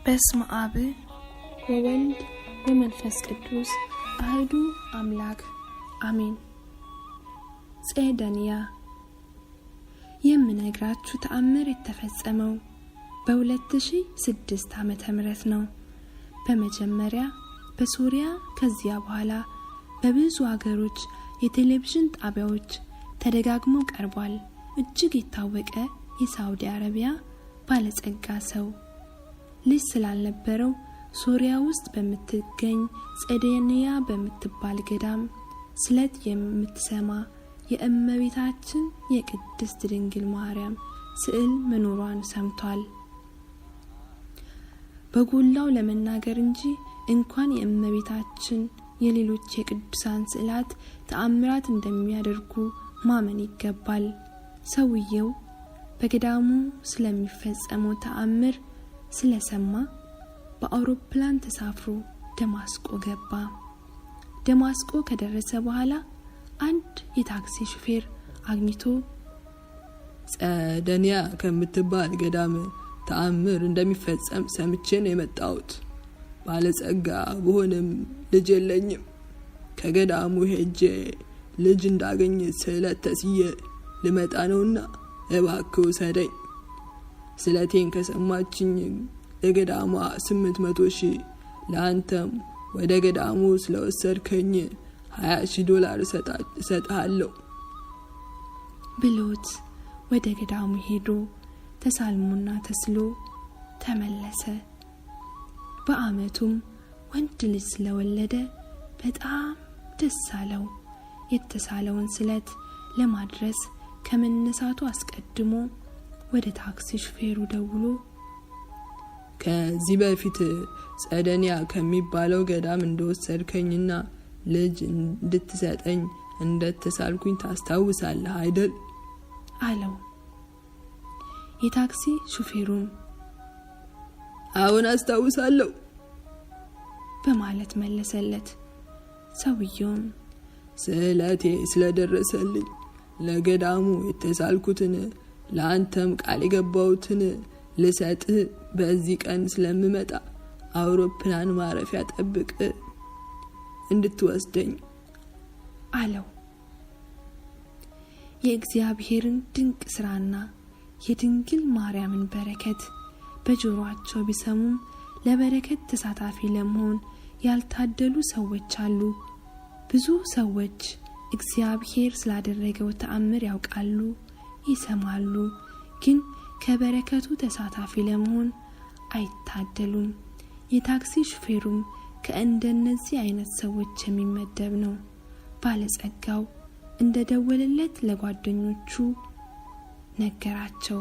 በስመ አብ ወወልድ ወመንፈስ ቅዱስ አሐዱ አምላክ አሜን። ጼደንያ የምነግራችሁ ተአምር የተፈጸመው በ2006 ዓመተ ምህረት ነው። በመጀመሪያ በሶሪያ ከዚያ በኋላ በብዙ ሀገሮች የቴሌቪዥን ጣቢያዎች ተደጋግሞ ቀርቧል። እጅግ የታወቀ የሳውዲ አረቢያ ባለጸጋ ሰው ልጅ ስላልነበረው ሶሪያ ውስጥ በምትገኝ ጼደንያ በምትባል ገዳም ስለት የምትሰማ የእመቤታችን የቅድስት ድንግል ማርያም ስዕል መኖሯን ሰምቷል። በጎላው ለመናገር እንጂ እንኳን የእመቤታችን የሌሎች የቅዱሳን ስዕላት ተአምራት እንደሚያደርጉ ማመን ይገባል። ሰውየው በገዳሙ ስለሚፈጸመው ተአምር ስለሰማ በአውሮፕላን ተሳፍሮ ደማስቆ ገባ። ደማስቆ ከደረሰ በኋላ አንድ የታክሲ ሹፌር አግኝቶ ጼደንያ ከምትባል ገዳም ተአምር እንደሚፈጸም ሰምቼ ነው የመጣሁት። ባለጸጋ ብሆንም ልጅ የለኝም። ከገዳሙ ሄጄ ልጅ እንዳገኝ ስዕለት ተስዬ ልመጣ ነውና እባክህ ውሰደኝ። ስለቴን ከሰማችኝ ለገዳሟ 800,000 ለአንተም ወደ ገዳሙ ስለወሰድከኝ $20,000 እሰጥሃለሁ ብሎት ወደ ገዳሙ ሄዶ ተሳልሞና ተስሎ ተመለሰ። በአመቱም ወንድ ልጅ ስለወለደ በጣም ደስ አለው። የተሳለውን ስለት ለማድረስ ከመነሳቱ አስቀድሞ ወደ ታክሲ ሹፌሩ ደውሎ ከዚህ በፊት ጼደንያ ከሚባለው ገዳም እንደወሰድከኝና ልጅ እንድትሰጠኝ እንደተሳልኩኝ ታስታውሳለህ አይደል አለው። የታክሲ ሹፌሩም አሁን አስታውሳለሁ በማለት መለሰለት። ሰውየውም ስዕለቴ ስለደረሰልኝ ለገዳሙ የተሳልኩትን ለአንተም ቃል የገባሁትን ልሰጥህ በዚህ ቀን ስለምመጣ አውሮፕላን ማረፊያ ጠብቅ እንድትወስደኝ አለው። የእግዚአብሔርን ድንቅ ስራና የድንግል ማርያምን በረከት በጆሮአቸው ቢሰሙም ለበረከት ተሳታፊ ለመሆን ያልታደሉ ሰዎች አሉ። ብዙ ሰዎች እግዚአብሔር ስላደረገው ተአምር ያውቃሉ፣ ይሰማሉ፣ ግን ከበረከቱ ተሳታፊ ለመሆን አይታደሉም። የታክሲ ሹፌሩም ከእንደነዚህ አይነት ሰዎች የሚመደብ ነው። ባለጸጋው እንደደወለለት ለጓደኞቹ ነገራቸው።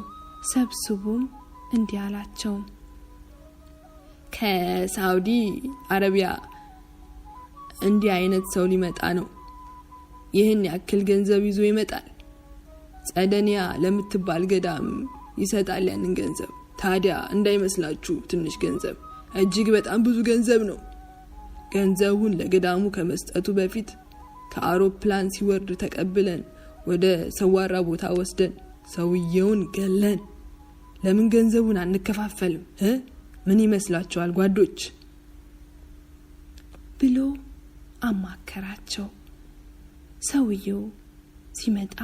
ሰብስቦም እንዲህ አላቸው፣ ከሳውዲ አረቢያ እንዲህ አይነት ሰው ሊመጣ ነው። ይህን ያክል ገንዘብ ይዞ ይመጣል። ጼደንያ ለምትባል ገዳም ይሰጣል ያንን ገንዘብ። ታዲያ እንዳይመስላችሁ ትንሽ ገንዘብ፣ እጅግ በጣም ብዙ ገንዘብ ነው። ገንዘቡን ለገዳሙ ከመስጠቱ በፊት ከአውሮፕላን ሲወርድ ተቀብለን ወደ ሰዋራ ቦታ ወስደን ሰውየውን ገለን ለምን ገንዘቡን አንከፋፈልም? ምን ይመስላችኋል ጓዶች? ብሎ አማከራቸው። ሰውየው ሲመጣ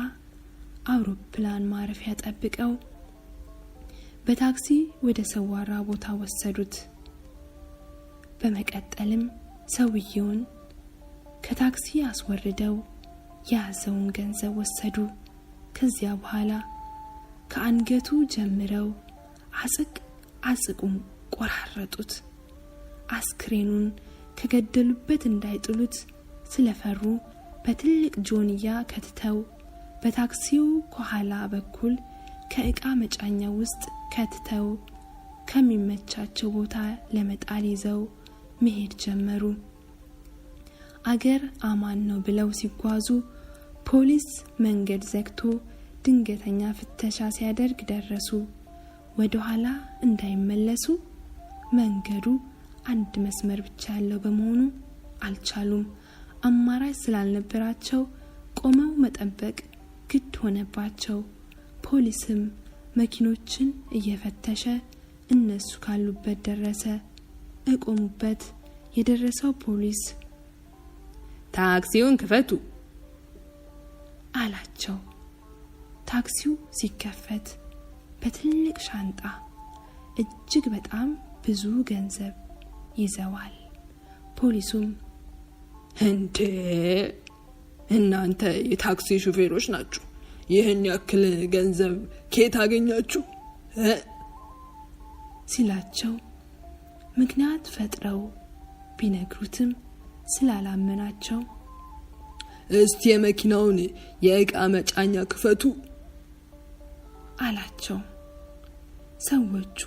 አውሮፕላን ማረፊያ ጠብቀው በታክሲ ወደ ሰዋራ ቦታ ወሰዱት። በመቀጠልም ሰውየውን ከታክሲ አስወርደው ያዘውን ገንዘብ ወሰዱ። ከዚያ በኋላ ከአንገቱ ጀምረው አጽቁም ቆራረጡት። አስክሬኑን ከገደሉበት እንዳይጥሉት ስለፈሩ በትልቅ ጆንያ ከትተው በታክሲው ከኋላ በኩል ከእቃ መጫኛ ውስጥ ከትተው ከሚመቻቸው ቦታ ለመጣል ይዘው መሄድ ጀመሩ። አገር አማን ነው ብለው ሲጓዙ ፖሊስ መንገድ ዘግቶ ድንገተኛ ፍተሻ ሲያደርግ ደረሱ። ወደ ኋላ እንዳይመለሱ መንገዱ አንድ መስመር ብቻ ያለው በመሆኑ አልቻሉም። አማራጭ ስላልነበራቸው ቆመው መጠበቅ ግድ ሆነባቸው። ፖሊስም መኪኖችን እየፈተሸ እነሱ ካሉበት ደረሰ። እቆሙበት የደረሰው ፖሊስ ታክሲውን ክፈቱ አላቸው። ታክሲው ሲከፈት በትልቅ ሻንጣ እጅግ በጣም ብዙ ገንዘብ ይዘዋል። ፖሊሱም እንዴ እናንተ የታክሲ ሹፌሮች ናችሁ፣ ይህን ያክል ገንዘብ ከየት አገኛችሁ ሲላቸው ምክንያት ፈጥረው ቢነግሩትም ስላላመናቸው እስቲ የመኪናውን የእቃ መጫኛ ክፈቱ አላቸው። ሰዎቹ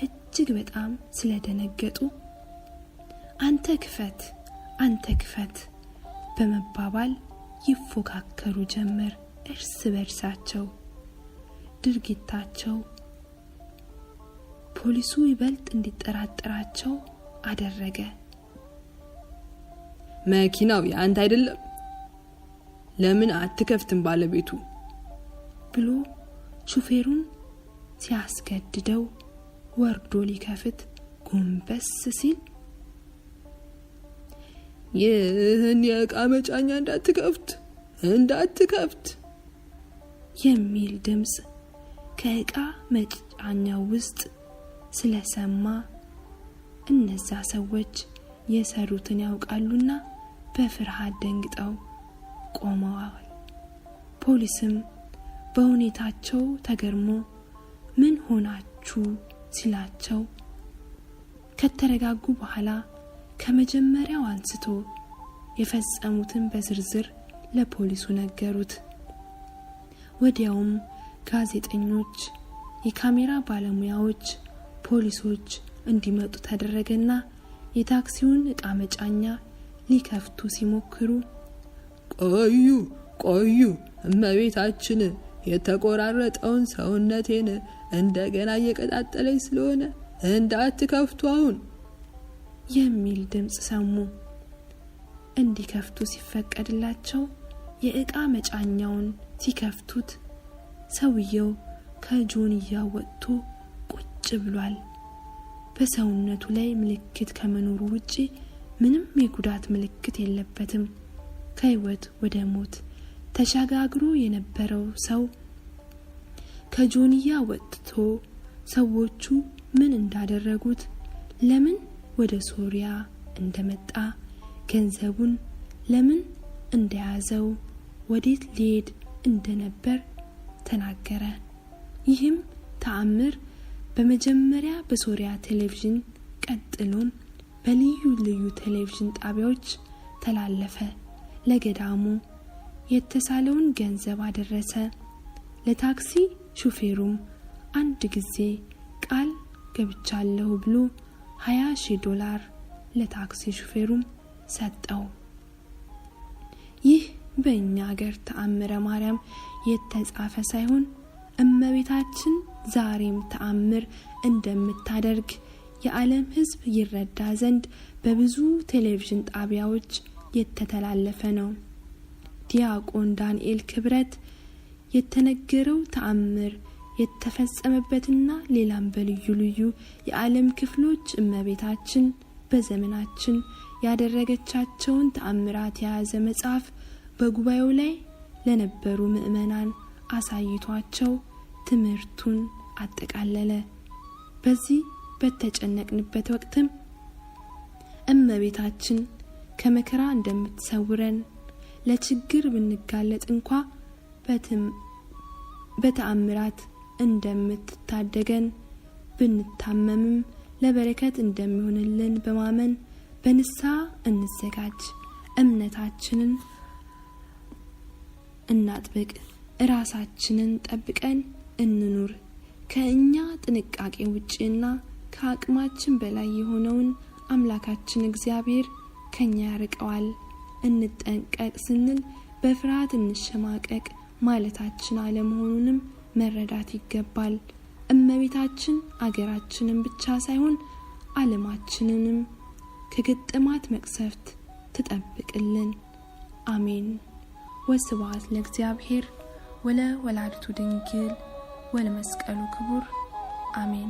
እጅግ በጣም ስለደነገጡ አንተ ክፈት በመባባል ይፎካከሩ ጀመር እርስ በርሳቸው። ድርጊታቸው ፖሊሱ ይበልጥ እንዲጠራጠራቸው አደረገ። መኪናው ያንተ አይደለም፣ ለምን አትከፍትም ባለቤቱ ብሎ ሹፌሩን ሲያስገድደው ወርዶ ሊከፍት ጎንበስ ሲል ይህን የእቃ መጫኛ እንዳትከፍት የሚል ድምጽ ከእቃ መጫኛው ውስጥ ስለሰማ እነዛ ሰዎች የሰሩትን ያውቃሉና በፍርሃት ደንግጠው ቆመዋል። ፖሊስም በሁኔታቸው ተገርሞ ምን ሆናችሁ ሲላቸው ከተረጋጉ በኋላ ከመጀመሪያው አንስቶ የፈጸሙትን በዝርዝር ለፖሊሱ ነገሩት። ወዲያውም ጋዜጠኞች፣ የካሜራ ባለሙያዎች፣ ፖሊሶች እንዲመጡ ተደረገና የታክሲውን እቃ መጫኛ ሊከፍቱ ሲሞክሩ ቆዩ እመቤታችን፣ የተቆራረጠውን ሰውነቴን እንደገና እየቀጣጠለኝ ስለሆነ እንዳትከፍቱ አሁን የሚል ድምጽ ሰሙ። እንዲከፍቱ ሲፈቀድላቸው የእቃ መጫኛውን ሲከፍቱት ሰውየው ከጆንያው ወጥቶ ቁጭ ብሏል። በሰውነቱ ላይ ምልክት ከመኖሩ ውጪ ምንም የጉዳት ምልክት የለበትም። ከህይወት ወደ ሞት ተሻጋግሮ የነበረው ሰው ከጆንያ ወጥቶ ሰዎቹ ምን እንዳደረጉት፣ ለምን ወደ ሶሪያ እንደመጣ፣ ገንዘቡን ለምን እንደያዘው፣ ወዴት ሊሄድ እንደነበር ተናገረ። ይህም ተአምር በመጀመሪያ በሶሪያ ቴሌቪዥን ቀጥሎም በልዩ ልዩ ቴሌቪዥን ጣቢያዎች ተላለፈ። ለገዳሙ የተሳለውን ገንዘብ አደረሰ። ለታክሲ ሹፌሩም አንድ ጊዜ ቃል ገብቻለሁ ብሎ $20,000 ለታክሲ ሹፌሩም ሰጠው። ይህ በእኛ ሀገር ተአምረ ማርያም የተጻፈ ሳይሆን እመቤታችን ዛሬም ተአምር እንደምታደርግ የዓለም ሕዝብ ይረዳ ዘንድ በብዙ ቴሌቪዥን ጣቢያዎች የተተላለፈ ነው። ዲያቆን ዳንኤል ክብረት የተነገረው ተአምር የተፈጸመበትና ሌላም በልዩ ልዩ የዓለም ክፍሎች እመቤታችን በዘመናችን ያደረገቻቸውን ተአምራት የያዘ መጽሐፍ በጉባኤው ላይ ለነበሩ ምእመናን አሳይቷቸው ትምህርቱን አጠቃለለ። በዚህ በተጨነቅንበት ወቅትም እመቤታችን ከመከራ እንደምትሰውረን፣ ለችግር ብንጋለጥ እንኳ በተአምራት እንደምትታደገን፣ ብንታመምም ለበረከት እንደሚሆንልን በማመን በንስሐ እንዘጋጅ፣ እምነታችንን እናጥብቅ፣ ራሳችንን ጠብቀን እንኑር። ከእኛ ጥንቃቄ ውጪና ከአቅማችን በላይ የሆነውን አምላካችን እግዚአብሔር ከኛ ያርቀዋል። እንጠንቀቅ ስንል በፍርሃት እንሸማቀቅ ማለታችን አለመሆኑንም መረዳት ይገባል። እመቤታችን አገራችንን ብቻ ሳይሆን ዓለማችንንም ከገጠማት መቅሰፍት ትጠብቅልን። አሜን። ወስብሐት ለእግዚአብሔር ወለወላዲቱ ድንግል ወለመስቀሉ ክቡር አሜን።